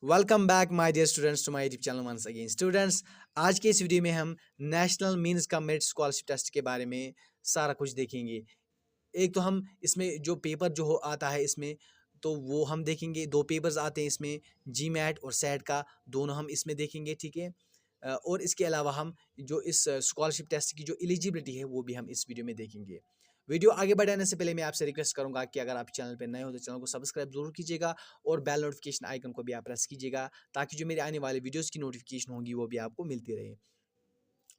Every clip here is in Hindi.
Welcome back my dear students to my YouTube channel once again students. आज के इस वीडियो में हम नेशनल मींस का मेरिट स्कॉलरशिप टेस्ट के बारे में सारा कुछ देखेंगे। एक तो हम इसमें जो पेपर जो हो आता है इसमें तो वो हम देखेंगे। दो पेपर्स आते हैं इसमें, जीमैट और सैट का, दोनों हम इसमें देखेंगे, ठीक है। और इसके अलावा हम जो इस स्कॉलरशिप टेस्ट की जो एलिजिबिलिटी है वो भी हम इस वीडियो में देखेंगे। वीडियो आगे बढ़ाने से पहले मैं आपसे रिक्वेस्ट करूंगा कि अगर आप चैनल पर नए हो तो चैनल को सब्सक्राइब जरूर कीजिएगा और बेल नोटिफिकेशन आइकन को भी आप प्रेस कीजिएगा ताकि जो मेरे आने वाले वीडियोस की नोटिफिकेशन होगी वो भी आपको मिलती रहे।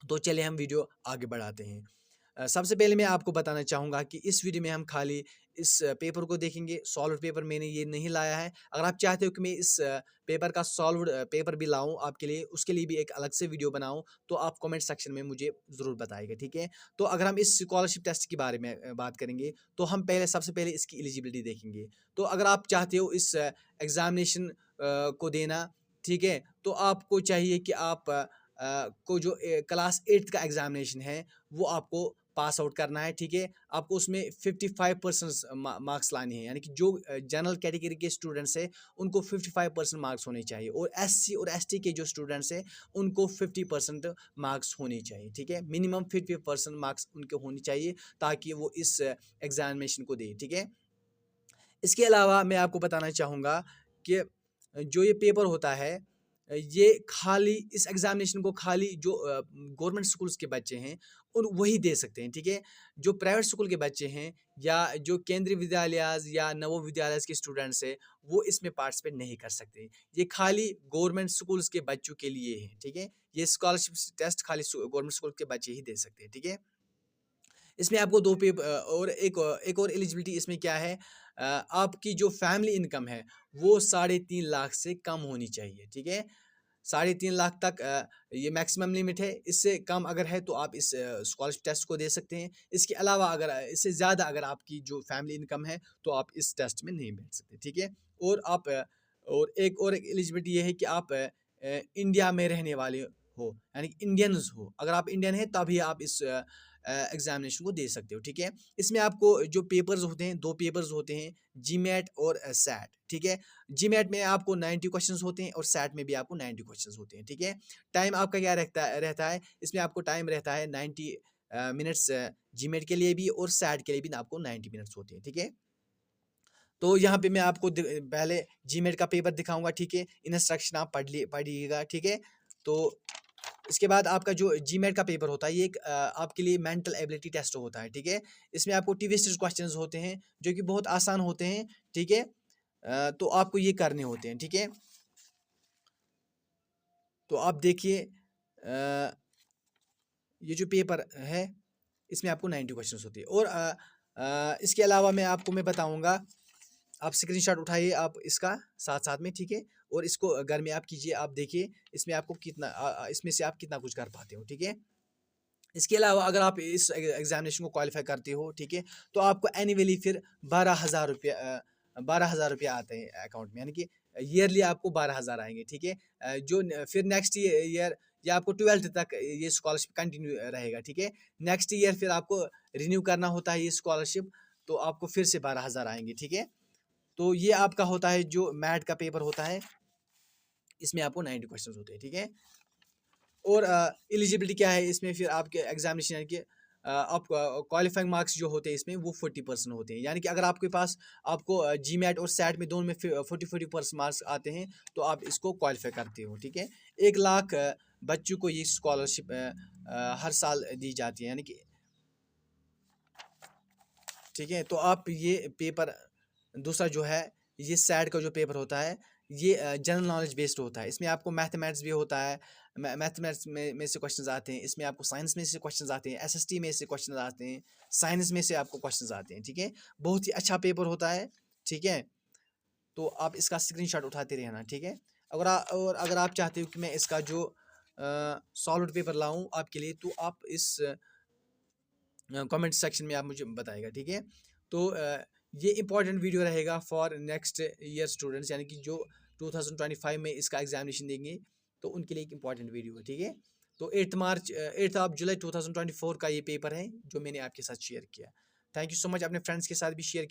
तो चलिए हम वीडियो आगे बढ़ाते हैं। सबसे पहले मैं आपको बताना चाहूँगा कि इस वीडियो में हम खाली इस पेपर को देखेंगे। सॉल्व्ड पेपर मैंने ये नहीं लाया है। अगर आप चाहते हो कि मैं इस पेपर का सॉल्व्ड पेपर भी लाऊं आपके लिए, उसके लिए भी एक अलग से वीडियो बनाऊं, तो आप कमेंट सेक्शन में मुझे ज़रूर बताइएगा, ठीक है। तो अगर हम इस स्कॉलरशिप टेस्ट के बारे में बात करेंगे तो हम सबसे पहले इसकी एलिजिबिलिटी देखेंगे। तो अगर आप चाहते हो इस एग्ज़ामिनेशन को देना, ठीक है, तो आपको चाहिए कि आप को जो क्लास 8th का एग्ज़ामिनेशन है वो आपको पास आउट करना है, ठीक है। आपको उसमें 55% मार्क्स लाने हैं, यानी कि जो जनरल कैटेगरी के स्टूडेंट्स हैं उनको 55% मार्क्स होने चाहिए और एससी और एसटी के जो स्टूडेंट्स हैं उनको 50% मार्क्स होने चाहिए, ठीक है। मिनिमम 50% मार्क्स उनके होने चाहिए ताकि वो इस एग्जामिनेशन को दे, ठीक है। इसके अलावा मैं आपको बताना चाहूँगा कि जो ये पेपर होता है ये खाली इस एग्जामिनेशन को खाली जो गवर्नमेंट स्कूल्स के बच्चे हैं और वही दे सकते हैं, ठीक है। जो प्राइवेट स्कूल के बच्चे हैं या जो केंद्रीय विद्यालय या नवोदय विद्यालय के स्टूडेंट्स हैं वो इसमें पार्टिसिपेट नहीं कर सकते। ये खाली गवर्नमेंट स्कूल्स के बच्चों के लिए है, ठीक है। ये स्कॉलरशिप टेस्ट खाली गवर्नमेंट स्कूल के बच्चे ही दे सकते हैं, ठीक है। इसमें आपको दो और एक और एलिजिबिलिटी इसमें क्या है, आपकी जो फैमिली इनकम है वो 3.5 लाख से कम होनी चाहिए, ठीक है। 3.5 लाख तक ये मैक्सिमम लिमिट है। इससे कम अगर है तो आप इस स्कॉलरशिप टेस्ट को दे सकते हैं। इसके अलावा अगर इससे ज़्यादा अगर आपकी जो फैमिली इनकम है तो आप इस टेस्ट में नहीं बैठ सकते, ठीक है। और आप और एक एलिजिबिलिटी ये है कि आप इंडिया में रहने वाले हो, यानी कि इंडियंस हो। अगर आप इंडियन हैं तभी आप इस एग्जामिनेशन को दे सकते हो, ठीक है। इसमें आपको जो पेपर्स होते हैं, दो पेपर्स होते हैं, जीमैट और सैट, ठीक है। जीमैट में आपको 90 क्वेश्चंस होते हैं और सैट में भी आपको 90 क्वेश्चंस होते हैं, ठीक है। टाइम आपका क्या रहता है इसमें आपको टाइम रहता है 90 मिनट्स जीमैट के लिए भी और सैट के लिए भी आपको 90 मिनट्स होते हैं, ठीक है। तो यहाँ पे मैं आपको पहले जीमैट का पेपर दिखाऊंगा, ठीक है। इंस्ट्रक्शन आप पढ़िएगा, ठीक है। तो इसके बाद आपका जो जीमैट का पेपर होता है ये एक आपके लिए मेंटल एबिलिटी टेस्ट होता है, ठीक है। इसमें आपको ट्विस्टेड क्वेश्चंस होते हैं जो कि बहुत आसान होते हैं, ठीक है। तो आपको ये करने होते हैं, ठीक है। तो आप देखिए ये जो पेपर है इसमें आपको 90 क्वेश्चंस होते हैं और इसके अलावा मैं बताऊंगा। आप स्क्रीनशॉट उठाइए आप इसका साथ साथ में, ठीक है। और इसको घर में आप कीजिए, आप देखिए इसमें आपको कितना इसमें से आप कितना कुछ कर पाते हो, ठीक है। इसके अलावा अगर आप इस एग्जामिनेशन को क्वालिफाई करते हो, ठीक है, तो आपको एनुअली फिर 12,000 रुपया आते हैं अकाउंट में, यानी कि ईयरली आपको 12,000 आएंगे, ठीक है। फिर नेक्स्ट ईयर या आपको 12th तक ये स्कॉलरशिप कंटिन्यू रहेगा, ठीक है। नेक्स्ट ईयर फिर आपको रिन्यू करना होता है ये स्कॉलरशिप, तो आपको फिर से 12,000 आएंगे, ठीक है। तो ये आपका होता है जो मैथ का पेपर होता है, इसमें आपको 90 क्वेश्चंस होते हैं, ठीक है। और एलिजिबिलिटी क्या है इसमें, फिर आपके एग्जामिनेशन के आप क्वालिफाइंग मार्क्स जो होते हैं इसमें वो 40% होते हैं, यानी कि अगर आपके पास आपको जीमैट और सैट में दोनों में 40% मार्क्स आते हैं तो आप इसको क्वालिफाई करते हो, ठीक है। 1 लाख बच्चों को ये स्कॉलरशिप हर साल दी जाती है, यानी कि, ठीक है। तो आप ये पेपर दूसरा जो है ये सैट का जो पेपर होता है ये जनरल नॉलेज बेस्ड होता है। इसमें आपको मैथमेटिक्स भी होता है, मैथमेटिक्स में से क्वेश्चंस आते हैं, इसमें आपको साइंस में से क्वेश्चंस आते हैं, एसएसटी में से क्वेश्चंस आते हैं, साइंस में से आपको क्वेश्चंस आते हैं, ठीक है। बहुत ही अच्छा पेपर होता है, ठीक है। तो आप इसका स्क्रीनशॉट उठाते रहना, ठीक है। और अगर आप चाहते हो कि मैं इसका जो सॉल्व पेपर लाऊं आपके लिए तो आप इस कमेंट सेक्शन में आप मुझे बताएगा, ठीक है। तो ये इंपॉर्टेंट वीडियो रहेगा फॉर नेक्स्ट ईयर स्टूडेंट्स, यानी कि जो 2025 में इसका एग्जामिनेशन देंगे तो उनके लिए एक इंपॉर्टेंट वीडियो है, ठीक है। तो 8 ऑफ जुलाई 2024 का ये पेपर है जो मैंने आपके साथ शेयर किया। थैंक यू सो मच, अपने फ्रेंड्स के साथ भी शेयर